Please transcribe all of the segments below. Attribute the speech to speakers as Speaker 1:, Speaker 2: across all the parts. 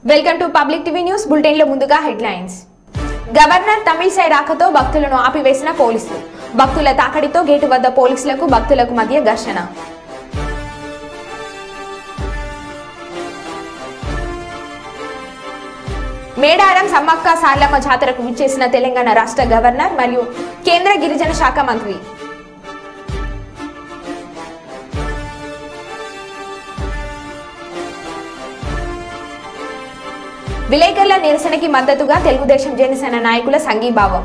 Speaker 1: Welcome to public TV news bulletin లో ముందుగా headlines. Governor Tamilisai రాకతో భక్తులను ఆపివేసిన పోలీసులు. భక్తుల తాకడితో గేటు వద్ద పోలీసులకు భక్తులకు మధ్య ఘర్షణ. మేడారం సమ్మక్క సార్లమ్మ జాతరకు విచ్చేసిన తెలంగాణ రాష్ట్ర గవర్నర్ మరియు కేంద్ర గిరిజన శాఖ మంత్రి. విలేకరుల నిరసనకి మద్దతుగా తెలుగుదేశం జనసేన నాయకుల సంఘీభావం.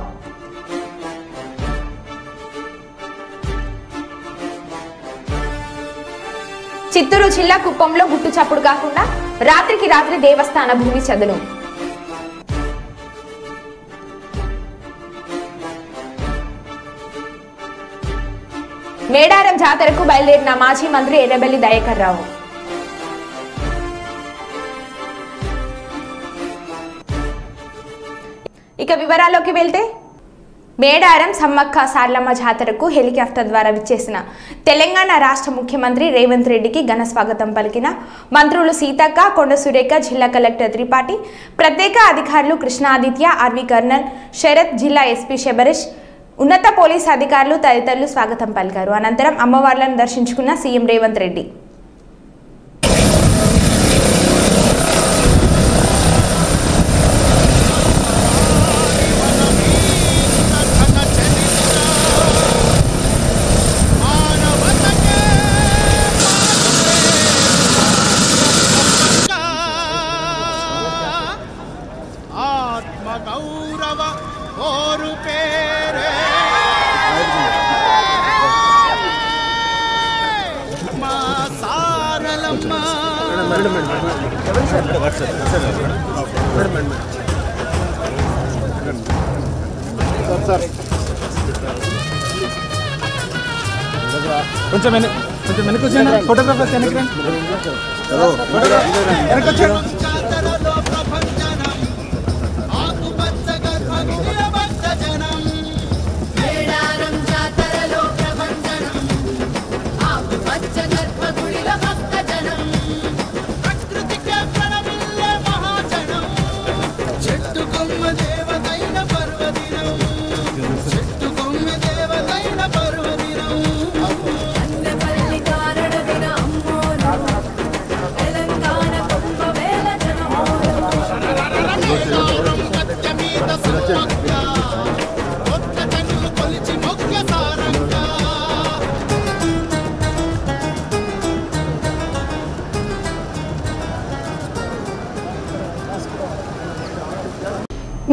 Speaker 1: చిత్తూరు జిల్లా కుప్పంలో గుట్టు చప్పుడు కాకుండా రాత్రికి రాత్రి దేవస్థాన భూమి చదును. మేడారం జాతరకు బయలుదేరిన మాజీ మంత్రి ఎర్రబెల్లి దయాకర్ రావు. ఇక వివరాల్లోకి వెళ్తే మేడారం సమ్మక్క సార్లమ్మ జాతరకు హెలికాప్టర్ ద్వారా విచ్చేసిన తెలంగాణ రాష్ట్ర ముఖ్యమంత్రి రేవంత్ రెడ్డికి ఘన స్వాగతం పలికిన మంత్రులు సీతక్క, కొండ సురేఖ, జిల్లా కలెక్టర్ త్రిపాఠి, ప్రత్యేక అధికారులు కృష్ణాదిత్య, ఆర్వి కర్నల్ శరత్, జిల్లా ఎస్పీ శబరీష్, ఉన్నత పోలీసు అధికారులు తదితరులు స్వాగతం పలికారు. అనంతరం అమ్మవార్లను దర్శించుకున్న సీఎం రేవంత్ రెడ్డి.
Speaker 2: కొంచెం వెనక్కి వచ్చాను ఫోటోగ్రాఫర్స్ వెనక్కి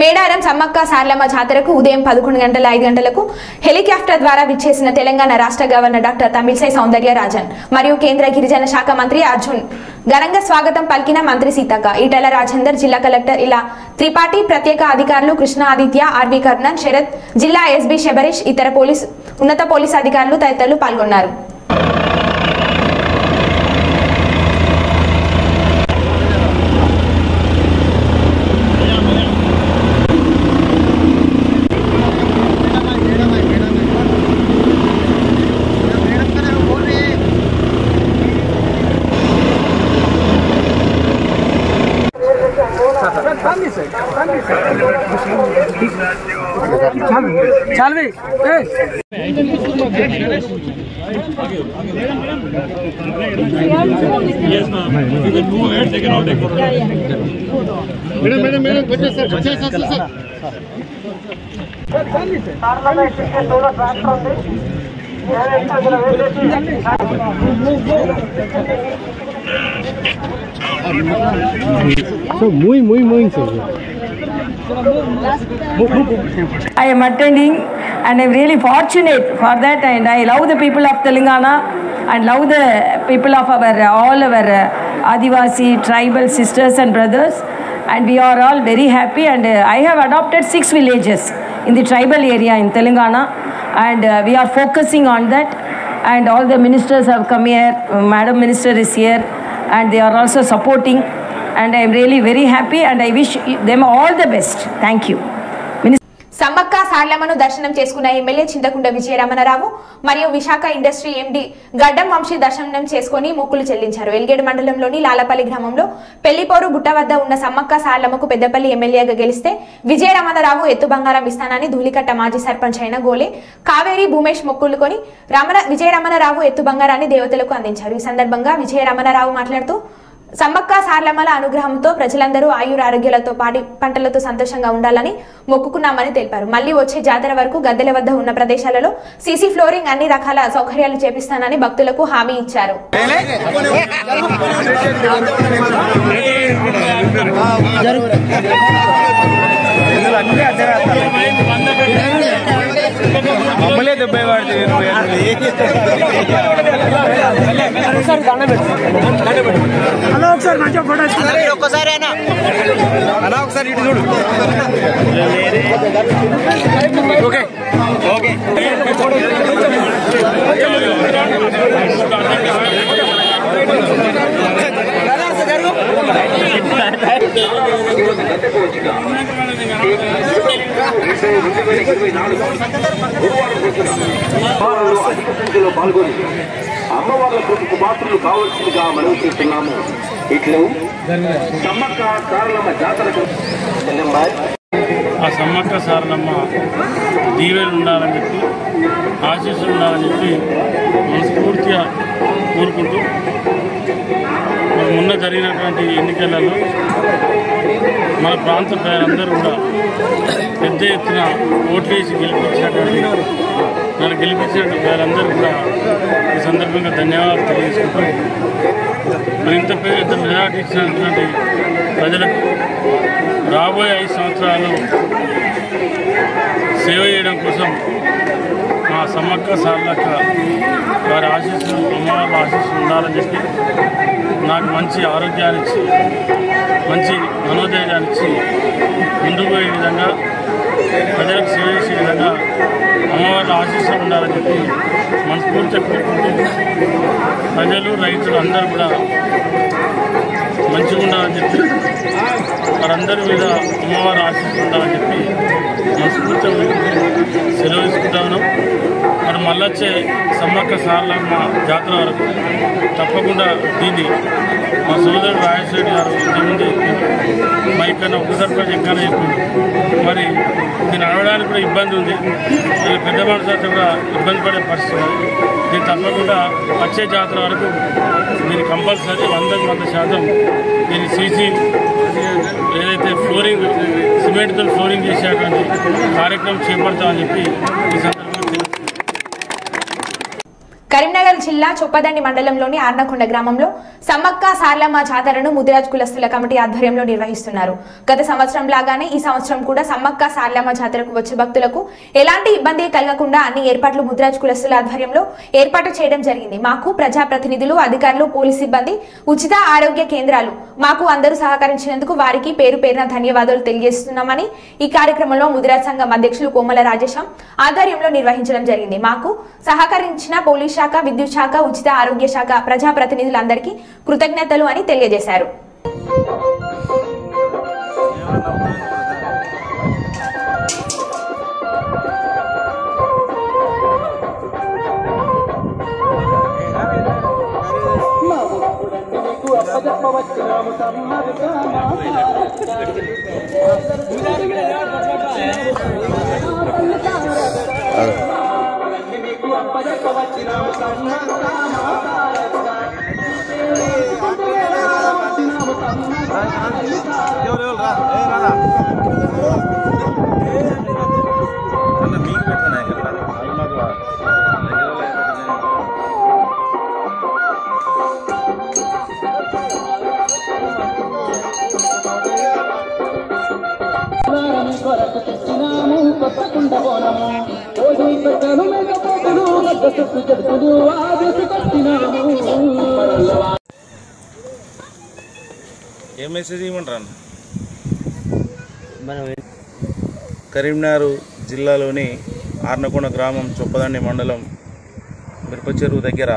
Speaker 1: మేడారం సమ్మక్క సార్లమ్మ జాతరకు ఉదయం 11:05 హెలికాప్టర్ ద్వారా విచ్చేసిన తెలంగాణ రాష్ట్ర గవర్నర్ డాక్టర్ తమిళసై సౌందర్యరాజన్ మరియు కేంద్ర గిరిజన శాఖ మంత్రి అర్జున్ ఘనంగా స్వాగతం పలికిన మంత్రి సీతక్క, ఈటల రాజేందర్, జిల్లా కలెక్టర్ ఇలా త్రిపాఠి, ప్రత్యేక అధికారులు కృష్ణాదిత్య, ఆర్వి కర్నల్ శరత్, జిల్లా ఎస్పీ శబరీష్, ఇతర ఉన్నత పోలీసు అధికారులు తదితరులు పాల్గొన్నారు.
Speaker 2: చాల్వి మేడం కొంచెం sir So moving sir.
Speaker 3: I am attending and I am really fortunate for that, and I love the people of Telangana and love the people of all our Adivasi tribal sisters and brothers, and we are all very happy, and I have adopted 6 villages in the tribal area in Telangana, and we are focusing on that, and all the ministers have come here. Madam Minister is here and they are also supporting, and I am really very happy and I wish them all the best. Thank you.
Speaker 1: Sammakka సార్లమ్మను దర్శనం చేసుకున్న MLA Chintakunta Vijaya Ramana Rao మరియు Visakha industry ఎండి గడ్డం వంశీ దర్శనం చేసుకుని మొక్కులు చెల్లించారు. ఎల్గేడు మండలంలోని లాలపల్లి గ్రామంలో పెళ్లిపోరు గుట్ట వద్ద ఉన్న సమ్మక్క సార్లమ్మకు పెద్దపల్లి ఎమ్మెల్యేగా గెలిస్తే విజయరమణరావు ఎత్తు బంగారం ఇస్తానని ధూళికట్ట మాజీ సర్పంచ్ అయిన గోలే కావేరి భూమేష్ మొక్కులుకొని విజయరమణరావు ఎత్తు బంగారాన్ని దేవతలకు అందించారు. ఈ సందర్భంగా విజయరమణరావు మాట్లాడుతూ సమ్మక్క సార్లమ్మల అనుగ్రహంతో ప్రజలందరూ ఆయురారోగ్యాలతో పాడి పంటలతో సంతోషంగా ఉండాలని మొక్కుకున్నామని తెలిపారు. మళ్లీ వచ్చే జాతర వరకు గద్దెల వద్ద ఉన్న ప్రదేశాలలో సీసీ ఫ్లోరింగ్ అన్ని రకాల సౌకర్యాలు చేపిస్తానని భక్తులకు హామీ ఇచ్చారు.
Speaker 4: ఒక్కసారి ఒకసారి ఇటు చూడు. ఓకే ఓకే
Speaker 5: పాల్గొని అమ్మవార్ల కొడుకు పాత్రలు కావాల్సిందిగా మనం చేస్తున్నాము. ఇట్లు సమ్మక్క సారలమ్మ జాతరకు
Speaker 6: ఆ సమ్మక్క సారలమ్మ దీవెలు ఉండాలని చెప్పి ఆశీస్సులు ఉండాలని చెప్పి మనస్ఫూర్తిగా కోరుకుంటూ మొన్న జరిగినటువంటి ఎన్నికలలో మన ప్రాంత ప్రజలందరూ కూడా పెద్ద ఎత్తున ఓట్లేసి గెలిపించినటువంటి ప్రజలందరూ కూడా ఈ సందర్భంగా ధన్యవాదాలు తెలియజేసుకుంటూ మరింత పెద్ద మెజార్టీ ఇచ్చినటువంటి ప్రజలకు రాబోయే 5 సంవత్సరాలు సేవ చేయడం కోసం మా సమ్మక్క సార్లక్క వారి ఆశీస్సులు అమ్మవారి ఆశీస్సులు ఉండాలని చెప్పి నాకు మంచి ఆరోగ్యాన్ని ఇచ్చి మంచి మనోధైర్యాన్ని ఇచ్చి ముందుకు పోయే విధంగా ప్రజలకు సేవ చేసే విధంగా అమ్మవారి ఆశీస్సులు ఉండాలని చెప్పి మనస్ఫూర్తిగా కోరుకుంటూ ప్రజలు రైతులు అందరూ కూడా మంచిగా ఉండాలని చెప్పి వారందరి మీద అమ్మవారి ఆశీస్సులు ఉండాలని చెప్పి మనస్ఫూర్తిగా సెలవు తీసుకుంటా ఉన్నాం. మరి మళ్ళొచ్చే సమ్మక్క సారలమ్మ జాతర వరకు తప్పకుండా దీన్ని మా సోదరుడు రాజశేఖర్ గారు ఇంతకుముందు మైకన్నా ఒక్కసారి ఎక్కడైనా చెప్పింది. మరి దీన్ని నడవడానికి కూడా ఇబ్బంది ఉంది. పెద్ద మనుషులతో కూడా ఇబ్బంది పడే పరిస్థితి. దీన్ని తప్పకుండా వచ్చే జాతర వరకు దీన్ని కంపల్సరీ 100% దీన్ని సీసీ ఏదైతే ఫ్లోరింగ్ సిమెంట్తో ఫ్లోరింగ్ చేసేటువంటి కార్యక్రమం చేపడతామని చెప్పి ఈ సందర్భంగా
Speaker 1: కరీంనగర్ జిల్లా చొప్పదండి మండలంలోని ఆర్నకొండ గ్రామంలో సమ్మక్క సార్లమ్మ జాతరను ముదిరాజ్ కులస్తుల కమిటీ ఆధ్వర్యంలో నిర్వహిస్తున్నారు. గత సంవత్సరం లాగానే ఈ సంవత్సరం కూడా సమ్మక్క సార్లమ్మ జాతరకు వచ్చే భక్తులకు ఎలాంటి ఇబ్బంది కలగకుండా అన్ని ఏర్పాట్లు ముదిరాజ్ కులస్తుల ఆధ్వర్యంలో ఏర్పాటు చేయడం జరిగింది. మాకు ప్రజాప్రతినిధులు, అధికారులు, పోలీస్ సిబ్బంది, ఉచిత ఆరోగ్య కేంద్రాలు మాకు అందరూ సహకరించినందుకు వారికి పేరు పేరున ధన్యవాదాలు తెలియజేస్తున్నామని ఈ కార్యక్రమంలో ముదిరాజ్ సంఘం అధ్యక్షులు కోమల రాజేశం ఆధ్వర్యంలో నిర్వహించడం జరిగింది. మాకు సహకరించిన పోలీస్ శాఖ, విద్యుత్ శాఖ, ఉచిత ఆరోగ్య శాఖ ప్రజాప్రతినిధులందరికీ కృతజ్ఞతలు అని తెలియజేశారు.
Speaker 7: ఏ మెసేజ్ ఇవ్వమంటారు? కరీంనగర్ జిల్లాలోని ఆర్నకొండ గ్రామం చొప్పదండి మండలం మిరపచెరువు దగ్గర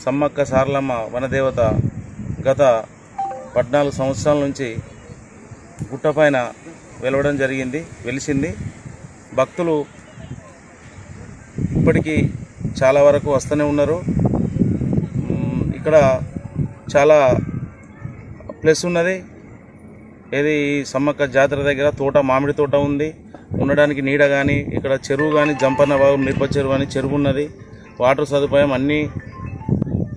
Speaker 7: సమ్మక్క సారలమ్మ వనదేవత గత 14 సంవత్సరాల నుంచి గుట్టపైన వెలిసింది. భక్తులు ఇప్పటికీ చాలా వరకు వస్తూనే ఉన్నారు. ఇక్కడ చాలా ప్లస్ ఉన్నది. ఏది సమ్మక్క జాతర దగ్గర తోట, మామిడి తోట ఉంది, ఉండడానికి నీడ కానీ, ఇక్కడ చెరువు కానీ, జంపన్న బాగు మిరప చెరువు అని చెరువు ఉన్నది. వాటర్ సదుపాయం అన్నీ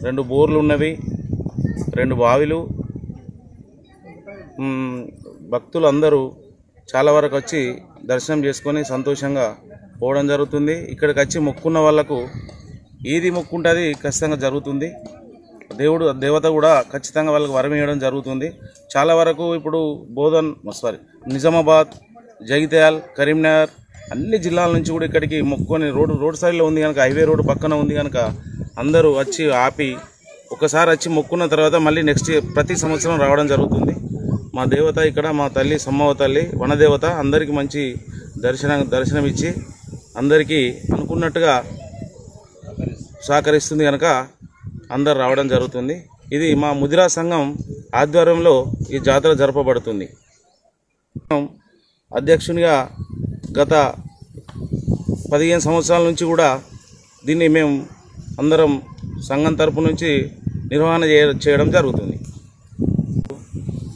Speaker 7: 2 బోర్లు ఉన్నవి, 2 బావిలు. భక్తులు అందరూ చాలా వరకు వచ్చి దర్శనం చేసుకొని సంతోషంగా పోవడం జరుగుతుంది. ఇక్కడికి వచ్చి మొక్కున్న వాళ్ళకు ఏది మొక్కుంటుంది ఖచ్చితంగా జరుగుతుంది. దేవత కూడా ఖచ్చితంగా వాళ్ళకి వరం ఇవ్వడం జరుగుతుంది. చాలా వరకు ఇప్పుడు నిజామాబాద్, జగిత్యాల్, కరీంనగర్ అన్ని జిల్లాల నుంచి కూడా ఇక్కడికి మొక్కుని రోడ్ సైడ్లో ఉంది కనుక, హైవే రోడ్డు పక్కన ఉంది కనుక అందరూ వచ్చి ఆపి ఒకసారి వచ్చి మొక్కున్న తర్వాత మళ్ళీ నెక్స్ట్ ప్రతి సంవత్సరం రావడం జరుగుతుంది. మా దేవత ఇక్కడ మా తల్లి సమ్మవ్వ తల్లి వనదేవత అందరికీ మంచి దర్శనం ఇచ్చి అందరికీ అనుకున్నట్టుగా సహకరిస్తుంది కనుక అందరు రావడం జరుగుతుంది. ఇది మా ముదిరా సంఘం ఆధ్వర్యంలో ఈ జాతర జరపబడుతుంది. అధ్యక్షునిగా గత 15 సంవత్సరాల నుంచి కూడా దీన్ని మేము అందరం సంఘం తరపు నుంచి నిర్వహణ చేయడం జరుగుతుంది.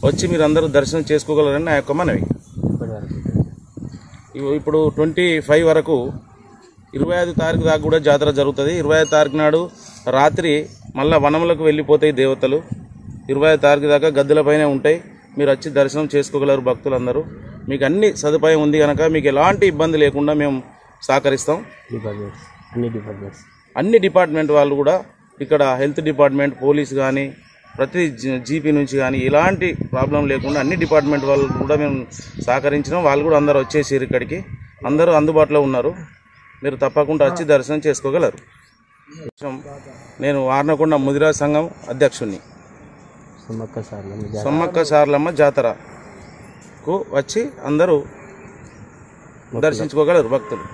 Speaker 7: వచ్చి మీరు అందరూ దర్శనం చేసుకోగలరని నా యొక్క మనవి. ఇప్పుడు 25 వరకు 25 తారీఖు దాకా కూడా జాతర జరుగుతుంది. 25 తారీఖు నాడు రాత్రి మళ్ళీ వనములకు వెళ్ళిపోతాయి దేవతలు. 25 తారీఖు దాకా గద్దెలపైనే ఉంటాయి. మీరు వచ్చి దర్శనం చేసుకోగలరు భక్తులందరూ. మీకు అన్ని సదుపాయం ఉంది కనుక మీకు ఎలాంటి ఇబ్బంది లేకుండా మేము సహకరిస్తాం. అన్ని డిపార్ట్మెంట్ వాళ్ళు కూడా ఇక్కడ హెల్త్ డిపార్ట్మెంట్, పోలీస్ కానీ, ప్రతి జీపీ నుంచి కానీ ఎలాంటి ప్రాబ్లం లేకుండా అన్ని డిపార్ట్మెంట్ వాళ్ళు కూడా మేము సహకరించినాం. వాళ్ళు కూడా అందరూ వచ్చేసారు ఇక్కడికి. అందరూ అందుబాటులో ఉన్నారు. మీరు తప్పకుండా వచ్చి దర్శనం చేసుకోగలరు. నేను ఆర్నకొండ ముదిరా సంఘం అధ్యక్షుడిని. సమ్మక్క సారలమ్మ జాతరకు వచ్చి అందరూ దర్శించుకోగలరు భక్తులు.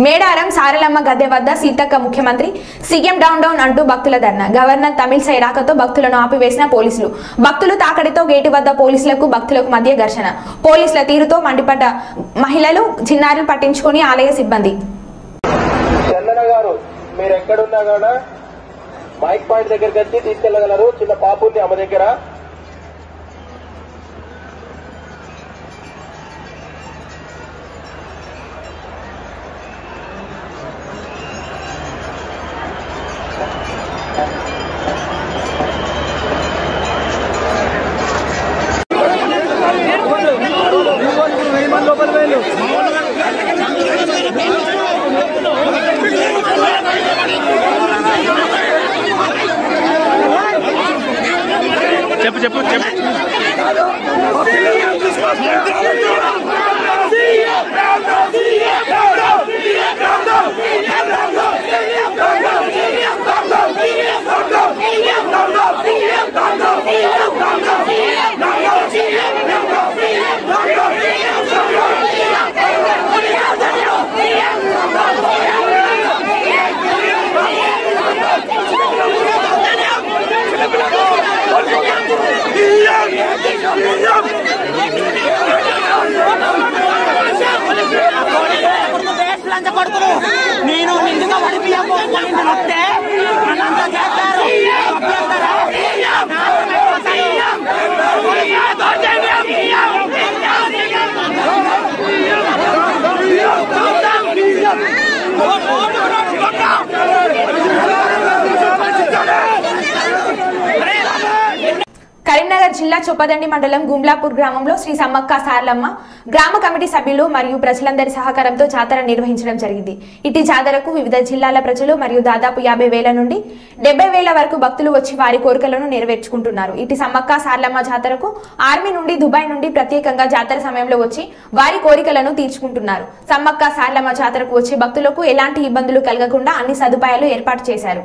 Speaker 1: మేడారం సారలమ్మ గద్దె వద్ద సీతక్క ముఖ్యమంత్రి సీఎం డౌన్ అంటూ భక్తుల ధర్నా. గవర్నర్ తమిళసై రాకతో భక్తులను ఆపివేసిన పోలీసులు. భక్తులు తాకడితో గేటు వద్ద పోలీసులకు భక్తులకు మధ్య ఘర్షణ. పోలీసుల తీరుతో మండిపడ్డ మహిళలు, చిన్నారులు పట్టించుకుని ఆలయ సిబ్బంది.
Speaker 5: చందన గారు మీరు ఎక్కడున్నా కూడా మైక్ పాయింట్ దగ్గరికి వచ్చి తీసుకెళ్లగలరు. చిన్న పాప ఉంది ఆమె దగ్గర.
Speaker 6: చెప్పు
Speaker 8: నేను నిండుగా పడిపోతే మనంతా చేస్తారు.
Speaker 1: కరీంనగర్ జిల్లా చొప్పదండి మండలం గుంబ్లాపూర్ గ్రామంలో శ్రీ సమ్మక్క సారలమ్మ గ్రామ కమిటీ సభ్యులు మరియు ప్రజలందరి సహకారంతో జాతర నిర్వహించడం జరిగింది. ఇటు జాతరకు వివిధ జిల్లాల ప్రజలు మరియు దాదాపు 50,000 నుండి 70,000 వరకు భక్తులు వచ్చి వారి కోరికలను నెరవేర్చుకుంటున్నారు. ఇటు సమ్మక్క సారలమ్మ జాతరకు ఆర్మీ నుండి, దుబాయ్ నుండి ప్రత్యేకంగా జాతర సమయంలో వచ్చి వారి కోరికలను తీర్చుకుంటున్నారు. సమ్మక్క సారలమ్మ జాతరకు వచ్చే భక్తులకు ఎలాంటి ఇబ్బందులు కలగకుండా అన్ని సదుపాయాలు ఏర్పాటు చేశారు.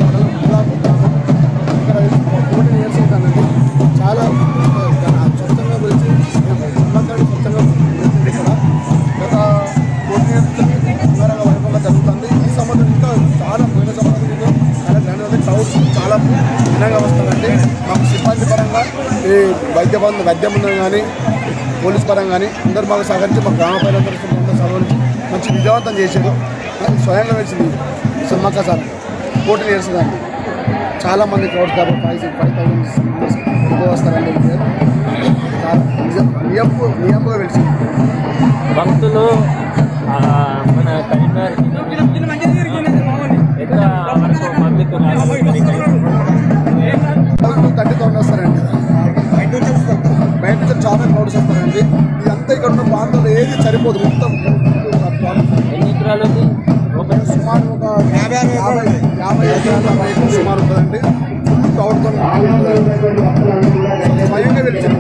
Speaker 2: ఇక్కడ 14 years అవుతానండి. చాలా స్వచ్ఛంగా పిలిచి సమ్మక్కని స్వచ్ఛంగా ఇక్కడ గత 14 years అంగరంగ వైభవంగా జరుగుతుంది. ఈ సంవత్సరం ఇంకా చాలా పోయిన సంవత్సరం చాలా గ్రాండ్ క్రౌడ్ చాలా భిన్నంగా వస్తుందండి. మాకు సిబ్బంది పరంగా ఈ వైద్య బృందం కానీ పోలీస్ పరంగా కానీ అందరూ మాకు సహకరించి మా గ్రామ ప్రజలందరూ సహకరించి మంచి విజయవంతం చేశారు. స్వయంగా వచ్చింది సమ్మక్క సార్ 14 years కానీ చాలామంది క్రౌడ్స్ కాబట్టి 5,000 ఎక్కువ వస్తారండి. నియంగా వెలిసింది
Speaker 9: భక్తులు మన కరీంనగర్ ఎక్కడ వరకు పబ్లిక్
Speaker 2: 30,000 వస్తారండి. బయట నుంచి చాలా క్రౌడ్స్ వస్తారండి. ఇదంతా ఇక్కడ ఉన్న ప్రాంతంలో ఏది సరిపోదు. మొత్తం
Speaker 9: ఎన్ని ఎకరాలు
Speaker 2: సుమారు ఒక 50 ఎకరాల రైతు సుమారు ఉంటుందండి. క్రౌడ్తో స్వయంగా వెలిచింది.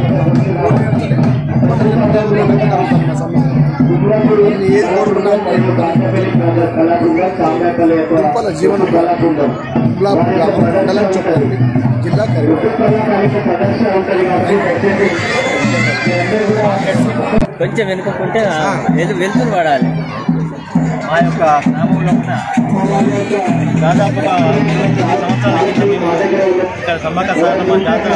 Speaker 2: ఏది కోరుకున్నా రూపాయల జీవనం మండలం చెప్పండి జిల్లా
Speaker 9: కొంచెం వెనుకుంటే వెళ్తురు పడాలి.
Speaker 4: మా యొక్క గ్రామంలో ఉన్న దాదాపుగా 20 సంవత్సరాల నుంచి మేము ఇక్కడ సమ్మక్క సారలమ్మ జాతర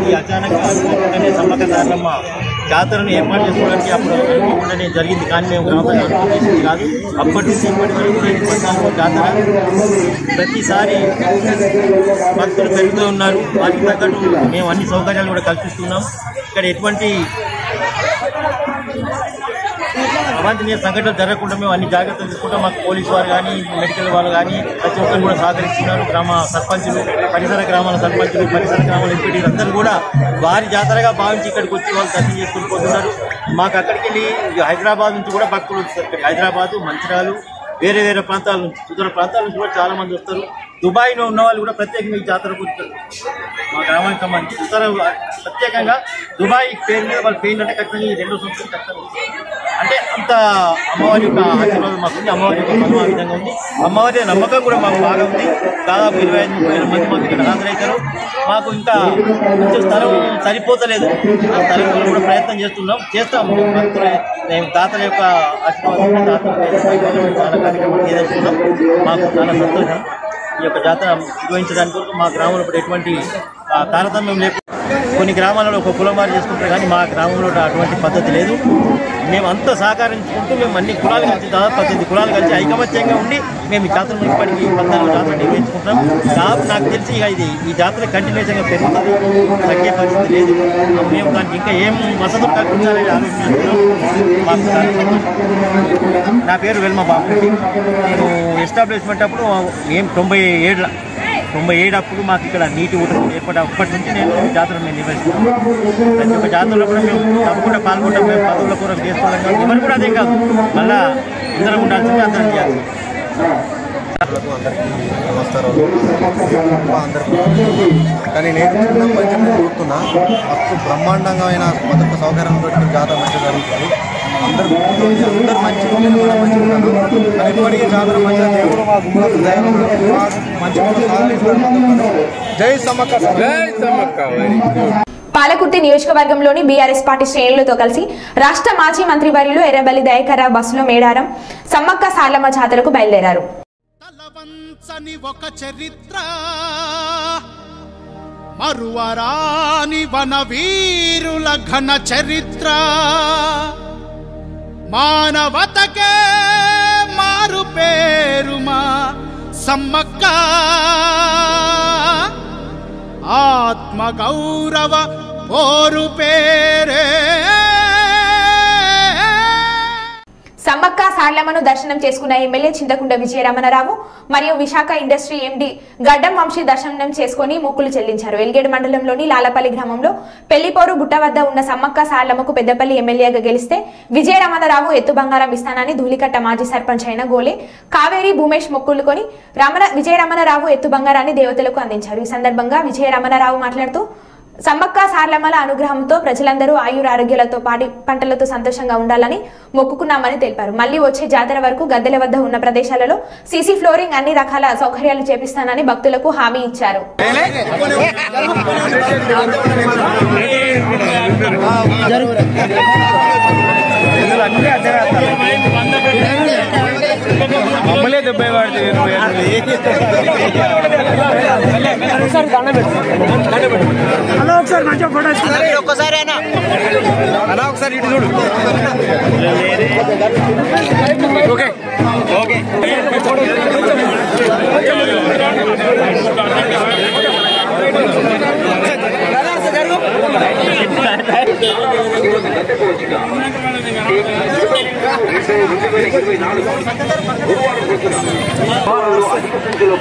Speaker 4: ఈ అచానకనే సమ్మక్క సారలమ్మ జాతరను ఏర్పాటు చేసుకోవడానికి అప్పుడు అనుకోకుండానే జరిగింది. కానీ మేము గ్రామ ప్రజలు చేసింది కాదు. అప్పటి నుంచి ఇప్పటి వరకు కూడా 24 జాతర ప్రతిసారి భక్తులు పెరుగుతూ ఉన్నారు. వాటికి తగ్గట్టు మేము అన్ని సౌకర్యాలు కూడా కల్పిస్తున్నాం. ఇక్కడ ఎటువంటి అవాంఛనీయ సంఘటనలు జరగకుండా మేము అన్ని జాగ్రత్తలు తీసుకుంటాం. మాకు పోలీసు వారు కానీ మెడికల్ వాళ్ళు కానీ ప్రతి ఒక్కరు కూడా సహకరిస్తున్నారు. గ్రామ సర్పంచులు, పరిసర గ్రామాల సర్పంచులు, పరిసర గ్రామాల ఎంపీటీలు అందరూ కూడా వారి జాతరగా భావించి ఇక్కడికి వచ్చి వాళ్ళు దర్శనం చేసుకుని పోతున్నారు. మాకు అక్కడికి వెళ్ళి హైదరాబాద్ నుంచి కూడా భక్తులు వస్తారు. హైదరాబాదు, మంచిర్యాలు, వేరే వేరే ప్రాంతాల నుంచి, సుదూర ప్రాంతాల నుంచి కూడా చాలా మంది వస్తారు. దుబాయ్లో ఉన్న వాళ్ళు కూడా ప్రత్యేకంగా ఈ జాతరకు వస్తారు. మా గ్రామానికి సంబంధించి ప్రత్యేకంగా దుబాయ్ పేరు మీద వాళ్ళు పోయిందంటే ఖచ్చితంగా ఈ 2 సంవత్సరాలు ఖచ్చితంగా అంటే అంత అమ్మవారి యొక్క ఆశీర్వాదం మాకుంది. అమ్మవారి యొక్క పనులు ఆ విధంగా ఉంది. అమ్మవారి నమ్మకం కూడా మాకు బాగా ఉంది. దాదాపు 25-30 మంది మాకు ఇక్కడ హాజరవుతారు. మాకు ఇంకా కొంచెం స్థలం సరిపోతలేదు. ఆ స్థలం కూడా ప్రయత్నం చేస్తాం. మేము తాతల యొక్క ఆశీర్వాదం చాలా కార్యక్రమాలు చేస్తున్నాం. మాకు చాలా సంతోషం. ఈ యొక్క జాతర నిర్వహించడానికి వరకు మా గ్రామంలో ఇప్పుడు ఎటువంటి తారతమ్యం లేకుండా కొన్ని గ్రామాలలో ఒక కులం వారు చేసుకుంటారు. కానీ మా గ్రామంలో అటువంటి పద్ధతి లేదు. మేము అంతా సహకరించుకుంటూ మేము అన్ని కులాలు కలిసి దాదాపు 18 కులాలు కలిసి ఐకమత్యంగా ఉండి మేము ఈ జాతరను ఇప్పటికీ 14 జాతర నిర్వహించుకుంటాం. దాదాపు నాకు తెలిసి ఇక ఈ జాతర కంటిన్యూషన్గా పెరుగుతుంది. తగ్గే పరిస్థితి లేదు. మేము దానికి ఇంకా ఏం వసతులు కల్పించాలని ఆలోచిస్తున్నాం. నా పేరు వెల్మ బాబు. నేను ఎస్టాబ్లిష్మెంట్ అప్పుడు మేము 97 అప్పుడు మాకు ఇక్కడ నీటి ఊటలు ఏర్పడి అప్పటి నుంచి నేను జాతరను నిర్వహిస్తున్నాను. ప్రతి ఒక్క జాతరలో కూడా మేము తప్పకుండా పాల్గొంటాం. మేము పదవుల కొరకు చేసుకోవడం కాదు. ఎవరు కూడా అదే కాదు. మళ్ళా అందరం ఉండాల్సిందే, అందరం చేయాలి.
Speaker 2: అందరికీ నమస్కారాలు. అందరికీ కానీ నేను చిన్నప్పటి నుంచి చూస్తున్నా మస్తు బ్రహ్మాండంగా మొదటి సౌకర్యం పెట్టి జాతర మంచిగా జరుగుతుంది. అందరూ మంచిగా మనం మంచిగా ఉన్నాను. కానీ ఇప్పటికీ జాతర మంచిగా దేవుడు మంచిగా జై సమ్మక్క. జై సమ్మక్క.
Speaker 1: పాలకుర్తి నియోజకవర్గంలోని బీఆర్ఎస్ పార్టీ శ్రేణులతో కలిసి రాష్ట్ర మాజీ మంత్రి వర్యులు ఎర్రబెల్లి దయాకర్ రావు బస్సులో మేడారం సమ్మక్క సారలమ్మ జాతరకు బయలుదేరారు.
Speaker 10: ఒక చరిత్ర మరువరాని వనవీరుల ఘన చరిత్ర మానవతకే మారు పేరుమా సమ్మక్క ఆత్మ గౌరవ పోరు పేరే.
Speaker 1: సమ్మక్క సారలమ్మను దర్శనం చేసుకున్న ఎమ్మెల్యే చింతకుంట విజయరమణరావు మరియు విశాఖ ఇండస్ట్రీ ఎండి గడ్డం వంశీ దర్శనం చేసుకుని మొక్కులు చెల్లించారు. ఎల్గేడు మండలంలోని లాలపల్లి గ్రామంలో పెళ్లిపోరు గుట్ట వద్ద ఉన్న సమ్మక్క సారలమ్మకు పెద్దపల్లి ఎమ్మెల్యేగా గెలిస్తే విజయరమణరావు ఎత్తు బంగారం ఇస్తానని ధూళికట్ట మాజీ సర్పంచ్ అయిన గోలే కావేరి భూమేష్ మొక్కులుకొని విజయరమణరావు ఎత్తు బంగారాన్ని దేవతలకు అందించారు. ఈ సందర్భంగా విజయరమణరావు మాట్లాడుతూ సమ్మక్క సార్లమ్మల అనుగ్రహంతో ప్రజలందరూ ఆయురారోగ్యాలతో పాడి పంటలతో సంతోషంగా ఉండాలని మొక్కుకున్నామని తెలిపారు. మళ్లీ వచ్చే జాతర వరకు గద్దెల వద్ద ఉన్న ప్రదేశాలలో సీసీ ఫ్లోరింగ్ అన్ని రకాల సౌకర్యాలు చేపిస్తానని భక్తులకు హామీ ఇచ్చారు.
Speaker 8: ఒకసారి మంచిగా ఫోటో ఒక్కసారి అలా ఒకసారి ఇటు చూడు. ఓకే ఓకే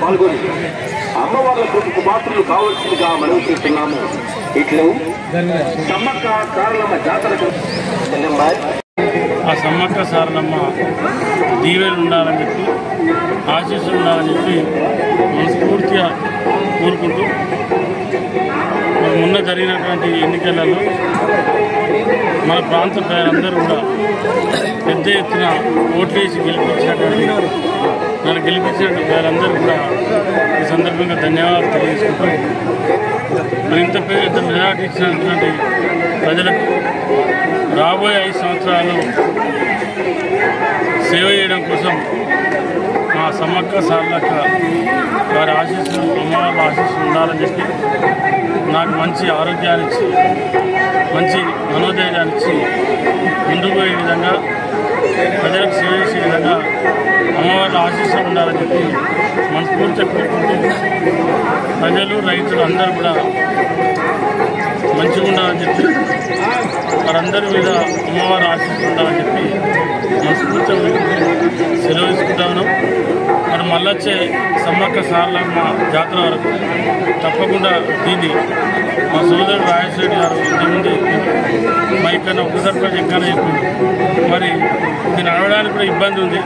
Speaker 5: పాల్గొని అమ్మవార్లకు పాత్రలు కావాల్సిందిగా మనం చేస్తున్నాము. ఇట్లు సమ్మక్క సారలమ్మ జాతర
Speaker 6: ఆ సమ్మక్క సారలమ్మ దీవెలు ఉండాలని చెప్పి ఆశీస్సులు ఉండాలని చెప్పి మనస్ఫూర్తిగా కోరుకుంటూ మొన్న జరిగినటువంటి ఎన్నికలలో మన ప్రాంత ప్రజలందరూ కూడా పెద్ద ఎత్తున ఓట్లేసి నన్ను గెలిపించినటువంటి ప్రజలందరూ కూడా ఈ సందర్భంగా ధన్యవాదాలు తెలియజేసుకుంటూ మరి ఇంత పెద్ద మెజార్టీ ఇచ్చినటువంటి ప్రజలకు రాబోయే 5 సంవత్సరాలు సేవ చేయడం కోసం మా సమ్మక్క సార్లక్క వారి ఆశీస్సులు అమ్మవారి ఆశీస్సులు ఉండాలని చెప్పి నాకు మంచి ఆరోగ్యాన్ని ఇచ్చి మంచి మనోధైర్యాన్ని ఇచ్చి ముందుకు పోయే విధంగా ప్రజలకు సేవ చేసే విధంగా అమ్మవారి ఆశీస్సులు ఉండాలని చెప్పి మనస్ఫూర్తిగా కోరుకుంటూ ప్రజలు రైతులు అందరూ కూడా మంచిగా ఉండాలని చెప్పి వారందరి మీద అమ్మవారి ఆశీస్సులు ఉండాలని చెప్పి మనస్ఫూర్తిగా సెలవు తీసుకుంటా ఉన్నాం. మరి మళ్ళొచ్చే సమ్మక్క సారలమ్మ జాతర వరకు తప్పకుండా దీన్ని మా సోదరుడు రాజేశ్వరి గారు ఇంతకుముందు మా ఇక్కడ ఉప సర్పంచ్ ఎక్కడ చెప్పింది. మరి దీన్ని నడవడానికి కూడా ఇబ్బంది ఉంది.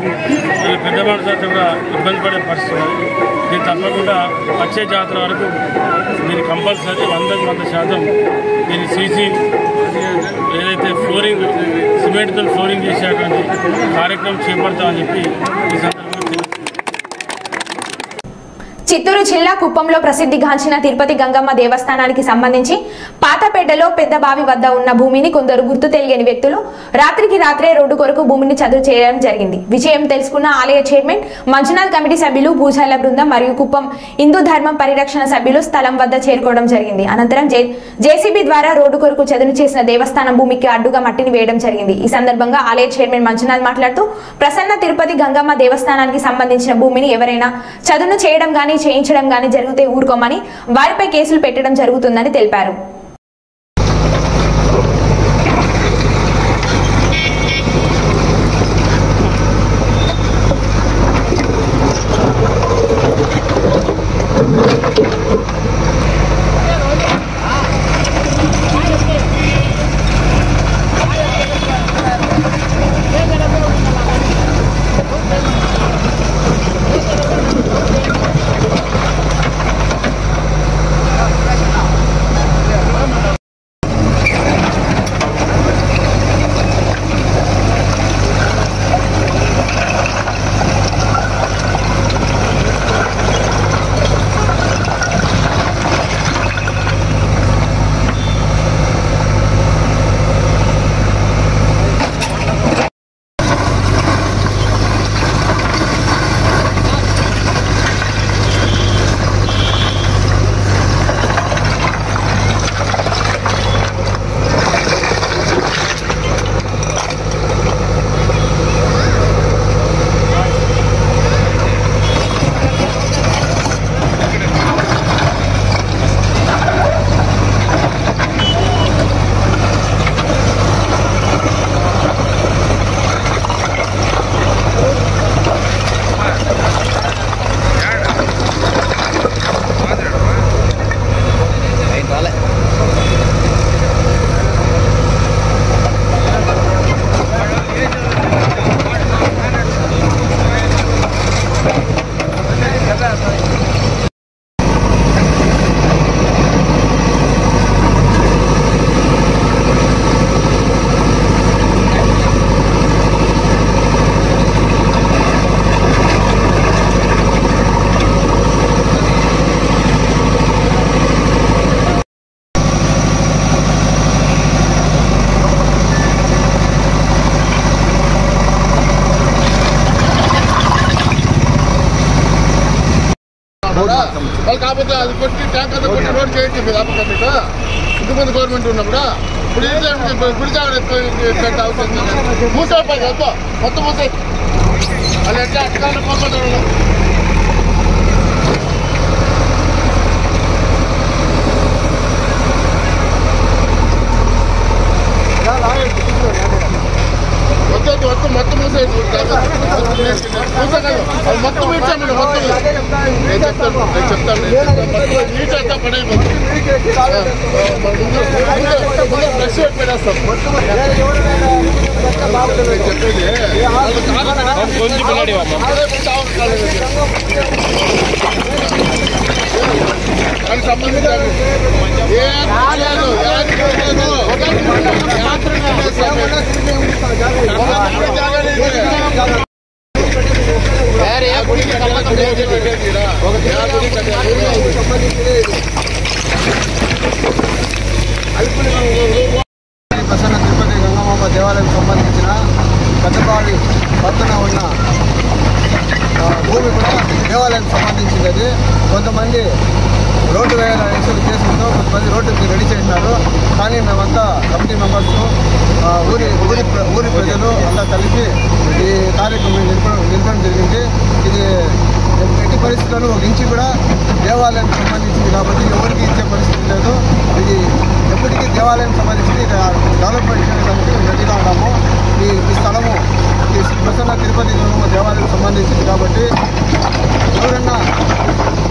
Speaker 6: పెద్ద మనుషులతో కూడా ఇబ్బంది పడే పరిస్థితి ఉంది. దీన్ని తప్పకుండా వచ్చే జాతర వరకు దీన్ని కంపల్సరీ 100% దీన్ని సీసీ ఏదైతే ఫ్లోరింగ్ సిమెంట్తో ఫ్లోరింగ్ చేసేటువంటి కార్యక్రమం చేపడతామని చెప్పి ఈ సందర్భంగా
Speaker 1: చిత్తూరు జిల్లా కుప్పంలో ప్రసిద్ధిగాంచిన తిరుపతి గంగమ్మ దేవస్థానానికి సంబంధించి పాతపేటలో పెద్ద బావి వద్ద ఉన్న భూమిని కొందరు గుర్తు తెలియని వ్యక్తులు రాత్రికి రాత్రే రోడ్డు కొరకు భూమిని చదును చేయడం జరిగింది. విషయం తెలుసుకున్న ఆలయ చైర్మన్ మంజునాథ్ కమిటీ సభ్యులు భూజాల బృందం మరియు కుప్పం హిందూ ధర్మం పరిరక్షణ సభ్యులు స్థలం వద్ద చేరుకోవడం జరిగింది. అనంతరం జేసీబీ ద్వారా రోడ్డు కొరకు చదును చేసిన దేవస్థానం భూమికి అడ్డుగా మట్టిని వేయడం జరిగింది. ఈ సందర్భంగా ఆలయ చైర్మన్ మంజునాథ్ మాట్లాడుతూ ప్రసన్న తిరుపతి గంగమ్మ దేవస్థానానికి సంబంధించిన భూమిని ఎవరైనా చదును చేయడం గానీ చేయించడం గానీ జరిగితే ఊరుకోమని వారిపై కేసులు పెట్టడం జరుగుతుందని తెలిపారు.
Speaker 2: వాళ్ళు కాకపోతే అది కొట్టి ట్యాంక్ అంతా కొట్టి రోడ్ చేయించింది కాకపోతే మీకు ఇంతకుముందు గవర్నమెంట్ ఉన్నప్పుడు ఇప్పుడు గుడిజాగడ అవుతుంది మూసైపోయి మొత్తం మూసై వాళ్ళు ఎట్లా అట్లా పంపడం మొత్తం మూసై మొత్తం ఇచ్చామండి మొత్తం నేను చెప్తాను నీట్ అంతా పడైపోతుంది ఫ్రెష్ పెట్టేస్తాం చెప్పేది దానికి సంబంధించి ప్రసన్న తిరుపతి గంగమాంబ దేవాలయం సంబంధించిన పెద్దపాడి పక్కన ఉన్న భూమి కూడా దేవాలయానికి సంబంధించింది. అది కొంతమంది రోడ్డు వేయాలని ఉద్దేశంతో కొంతమంది రోడ్డుకి రెడీ చేసినారు. కానీ మేమంతా కమిటీ మెంబర్స్ ఊరి ప్రజలు అంతా కలిసి ఈ కార్యక్రమం నిలపడం జరిగింది. ఇది ఎట్టి పరిస్థితుల్లో ఒక ఇంచి కూడా దేవాలయానికి సంబంధించింది కాబట్టి ఎవరికి ఇచ్చే పరిస్థితి లేదు. ఇది ఎప్పటికీ దేవాలయానికి సంబంధించింది డెవలప్మెంట్ చేయడానికి రెడీగా ఉన్నాము. ఈ స్థలము ఈ ప్రసన్న తిరుపతి దేవాలయానికి సంబంధించింది కాబట్టి ఎవరన్నా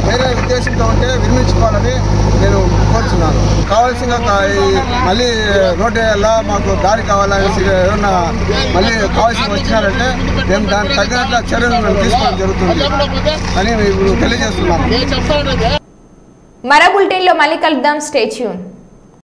Speaker 2: వేరే ఉద్దేశంతో ఉంటే విరమించుకోవాలని నేను కోరుచున్నాను. కావాల్సిన మళ్ళీ రోడ్డు వేయాలా మాకు దారి కావాలనేసి ఏమన్నా మళ్ళీ కావాల్సిన వచ్చినారంటే మేము దానికి తగినట్ల చర్యలు మేము తీసుకోవడం జరుగుతుంది అని ఇప్పుడు తెలియజేస్తున్నాను.
Speaker 1: మరో బులెటిన్లో మళ్ళీ కలుద్దాం. Stay tune.